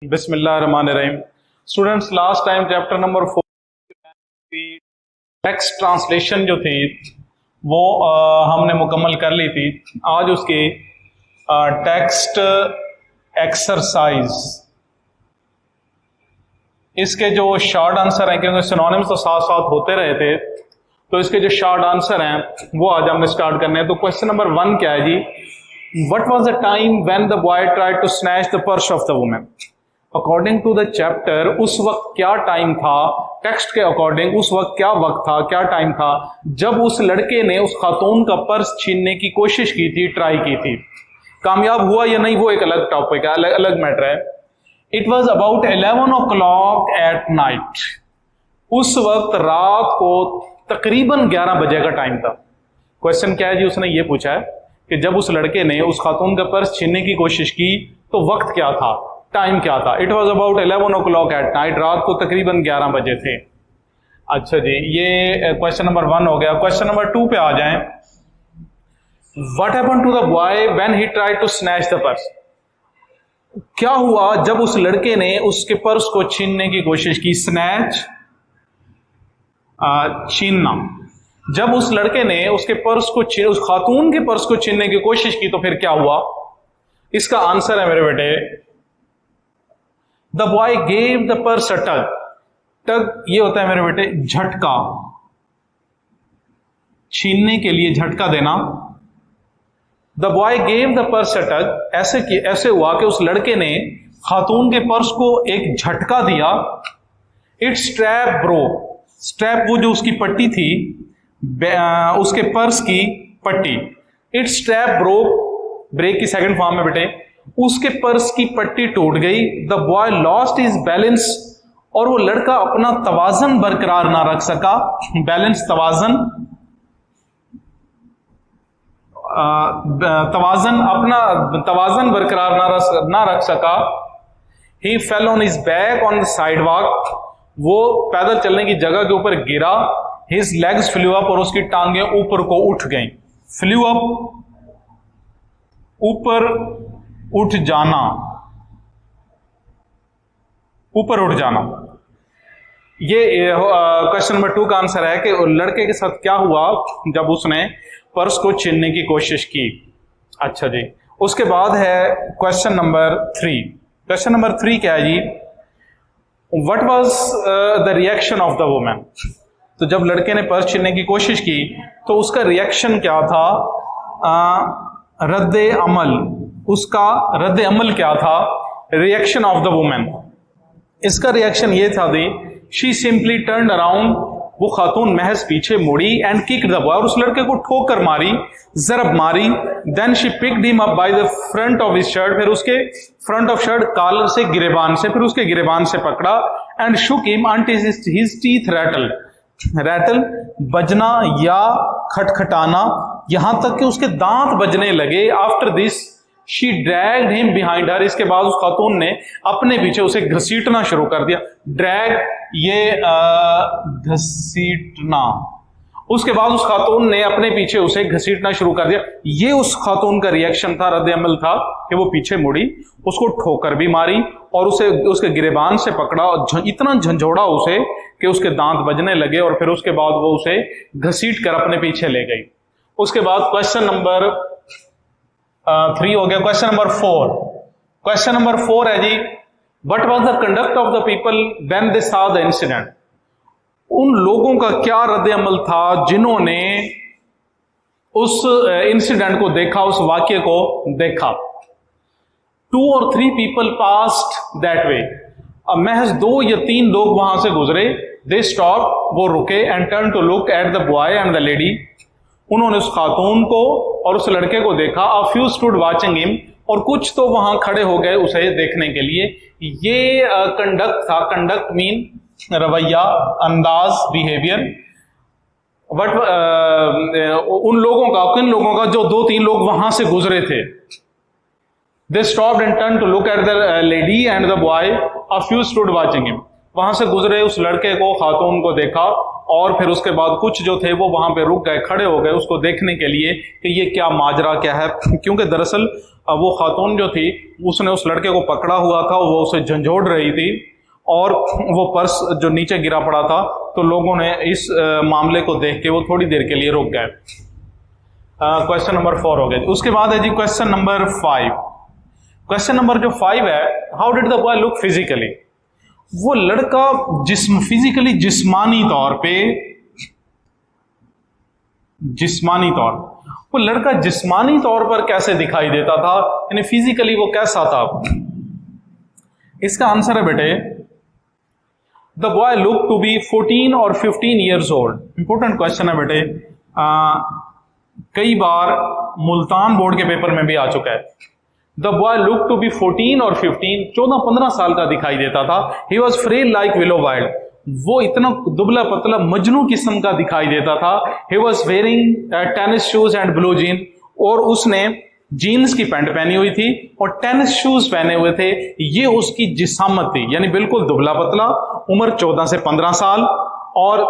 बिस्मिल्लाहिर्रहमानिर्रहीम। Students, last time chapter number 4 की text translation जो थी वो हमने मुकम्मल कर ली थी। आज उसकी टेक्स्ट एक्सरसाइज, इसके जो शॉर्ट आंसर हैं, क्योंकि सिनोनिम्स तो साथ साथ होते रहे थे, तो इसके जो शॉर्ट आंसर हैं वो आज हमने स्टार्ट करने हैं। तो क्वेश्चन नंबर 1 क्या है जी? What was the time when the boy tried to snatch the purse of the woman? According to the chapter उस वक्त क्या टाइम था, टेक्स्ट के अकॉर्डिंग उस वक्त क्या वक्त था, क्या टाइम था जब उस लड़के ने उस खातून का पर्स छीनने की कोशिश की थी, ट्राई की थी। कामयाब हुआ या नहीं वो एक अलग टॉपिक है, अलग मैटर है। It was about 11 o'clock at night. उस वक्त रात को तकरीबन 11 बजे का टाइम था। क्वेश्चन क्या है जी? उसने ये पूछा है कि जब उस लड़के ने उस खातून का पर्स छीनने की कोशिश की तो वक्त क्या था, टाइम क्या था? It was about 11 o'clock at night. रात को तकरीबन 11 बजे थे। अच्छा जी, ये क्वेश्चन नंबर 1 हो गया। क्वेश्चन नंबर 2 पे आ जाएं। What happened to the boy when he tried to snatch the purse? क्या हुआ जब उस लड़के ने उसके पर्स को छीनने की कोशिश की? स्नैच, छीनना। जब उस लड़के ने उसके पर्स को उस खातून के पर्स को छीनने की कोशिश की तो फिर क्या हुआ? इसका आंसर है मेरे बेटे, the boy gave the purse a tug. Tug ये होता है मेरे बेटे झटका, छीनने के लिए झटका देना। The boy gave the purse a tug, ऐसे हुआ कि उस लड़के ने खातून के पर्स को एक झटका दिया। It strap broke. स्ट्रैप वो जो उसकी पट्टी थी, उसके पर्स की पट्टी। इट स्ट्रैप ब्रोक, ब्रेक की सेकंड फॉर्म में बेटे, उसके पर्स की पट्टी टूट गई। The boy lost his balance, और वो लड़का अपना तवाजन बरकरार ना रख सका। बैलेंस, तवाजन, अपना तवाजन बरकरार ना रख सका। He fell on his back on the sidewalk. वो पैदल चलने की जगह के ऊपर गिरा। हिज लेग्स फ्लू अप, और उसकी टांगें ऊपर को उठ गईं। फ्लू अप, ऊपर उठ जाना, ऊपर उठ जाना। ये क्वेश्चन नंबर 2 का आंसर है कि लड़के के साथ क्या हुआ जब उसने पर्स को छीनने की कोशिश की। अच्छा जी, उसके बाद है क्वेश्चन नंबर 3। क्वेश्चन नंबर 3 क्या है जी? What was the reaction of the woman? तो जब लड़के ने पर्स छीनने की कोशिश की तो उसका रिएक्शन क्या था? रद्दे अमल, उसका रद्दे अमल क्या था? रिएक्शन ऑफ द वुमन, इसका रिएक्शन ये था दी, शी सिंपली टर्न्ड अराउंड, वो खातून महज पीछे मुड़ी, एंड किक्ड द बॉय, और उस लड़के को ठोकर मारी, जरब मारी। Then she picked him up by the front of his shirt, फिर उसके फ्रंट ऑफ शर्ट कॉलर से, गिरेबान से, फिर उसके गिरेबान से पकड़ा। And shook him until his teeth rattle. Rattle बजना या खटखटाना, यहां तक कि उसके दांत बजने लगे। After this she dragged him behind her, इसके बाद उस खातून ने अपने पीछे उसे घसीटना शुरू कर दिया। ड्रैग, ये घसीटना। उसके बाद उस खातून ने अपने पीछे उसे घसीटना शुरू कर दिया। ये उस खातून का रिएक्शन था, रद्द अमल था कि वो पीछे मुड़ी, उसको ठोकर भी मारी और उसे उसके गिरेबान से पकड़ा और इतना झंझोड़ा उसे कि उसके दांत बजने लगे, और फिर उसके बाद वो उसे घसीट कर अपने पीछे ले गई। उसके बाद क्वेश्चन नंबर 3 हो गया। Question number 4। क्वेश्चन नंबर 4 है जी, what was the conduct of the people when they saw the incident? उन लोगों का क्या रद्द अमल था जिन्होंने उस इंसिडेंट को देखा, उस वाक्य को देखा। 2 or 3 people passed that way. अब महज 2 या 3 लोग वहां से गुजरे। दे स्टॉप, वो रुके, and turn to look at the boy and the lady. उन्होंने उस खातून को और उस लड़के को देखा। A few stood watching him, और कुछ तो वहां खड़े हो गए उसे देखने के लिए। ये कंडक्ट था। कंडक्ट मीन रवैया, अंदाज, बिहेवियर। बट उन लोगों का, किन लोगों का? जो 2-3 लोग वहां से गुजरे थे। They stopped and turn to look at the lady and the boy. A few stood watching him, वहां से गुजरे, उस लड़के को, खातून को देखा, और फिर उसके बाद कुछ जो थे वो वहां पे रुक गए, खड़े हो गए उसको देखने के लिए कि ये क्या माजरा क्या है। क्योंकि दरअसल वो खातून जो थी उसने उस लड़के को पकड़ा हुआ था, वो उसे झंझोड़ रही थी और वो पर्स जो नीचे गिरा पड़ा था, तो लोगों ने इस मामले को देख के वो थोड़ी देर के लिए रुक गए। क्वेश्चन नंबर 4 हो गया। उसके बाद है जी क्वेश्चन नंबर 5। क्वेश्चन नंबर जो 5 है, how did the boy look physically. वो लड़का फिजिकली जिस्मानी तौर वो लड़का जिस्मानी तौर पर कैसे दिखाई देता था, यानी फिजिकली वो कैसा था। इसका आंसर है बेटे, the boy look to be 14 और 15 ईयर्स ओल्ड। इंपॉर्टेंट क्वेश्चन है बेटे, कई बार मुल्तान बोर्ड के पेपर में भी आ चुका है। The boy look to be 14 और 15, 14-15 साल का दिखाई देता था। He was frail like willow wild, वो इतना दुबला पतला मजनू किस्म का दिखाई देता था। He was wearing tennis shoes and blue gene, और उसने जीन्स की पैंट पहनी हुई थी और टेनिस शूज पहने हुए थे। ये उसकी जिस्मात थी, यानी बिल्कुल दुबला पतला, उम्र 14 से 15 साल, और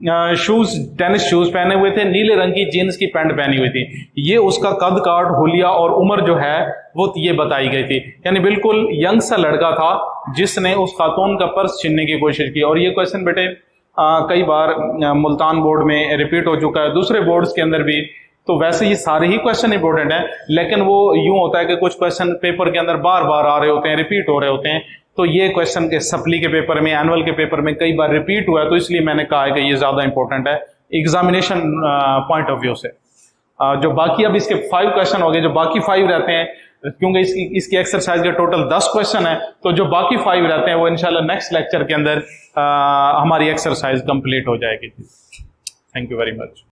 टेनिस शूज पहने हुए थे, नीले रंग की जीन्स की पैंट पहनी हुई थी। ये उसका कद काठ, हुलिया और उम्र जो है वो ये बताई गई थी, यानी बिल्कुल यंग सा लड़का था जिसने उस खातून का पर्स छीनने की कोशिश की। और ये क्वेश्चन बेटे कई बार मुल्तान बोर्ड में रिपीट हो चुका है, दूसरे बोर्ड्स के अंदर भी। तो वैसे ये सारे ही क्वेश्चन इंपॉर्टेंट हैं, लेकिन वो यूं होता है कि कुछ क्वेश्चन पेपर के अंदर बार बार आ रहे होते हैं, रिपीट हो रहे होते हैं। तो ये क्वेश्चन के सप्ली के पेपर में, एनुअल के पेपर में कई बार रिपीट हुआ है, तो इसलिए मैंने कहा है कि ये ज्यादा इंपॉर्टेंट है एग्जामिनेशन पॉइंट ऑफ व्यू से। जो बाकी अब इसके 5 क्वेश्चन हो गए, जो बाकी 5 रहते हैं, क्योंकि इसकी एक्सरसाइज के टोटल 10 क्वेश्चन है, तो जो बाकी 5 रहते हैं वो इंशाल्लाह नेक्स्ट लेक्चर के अंदर हमारी एक्सरसाइज कंप्लीट हो जाएगी। Thank you very much.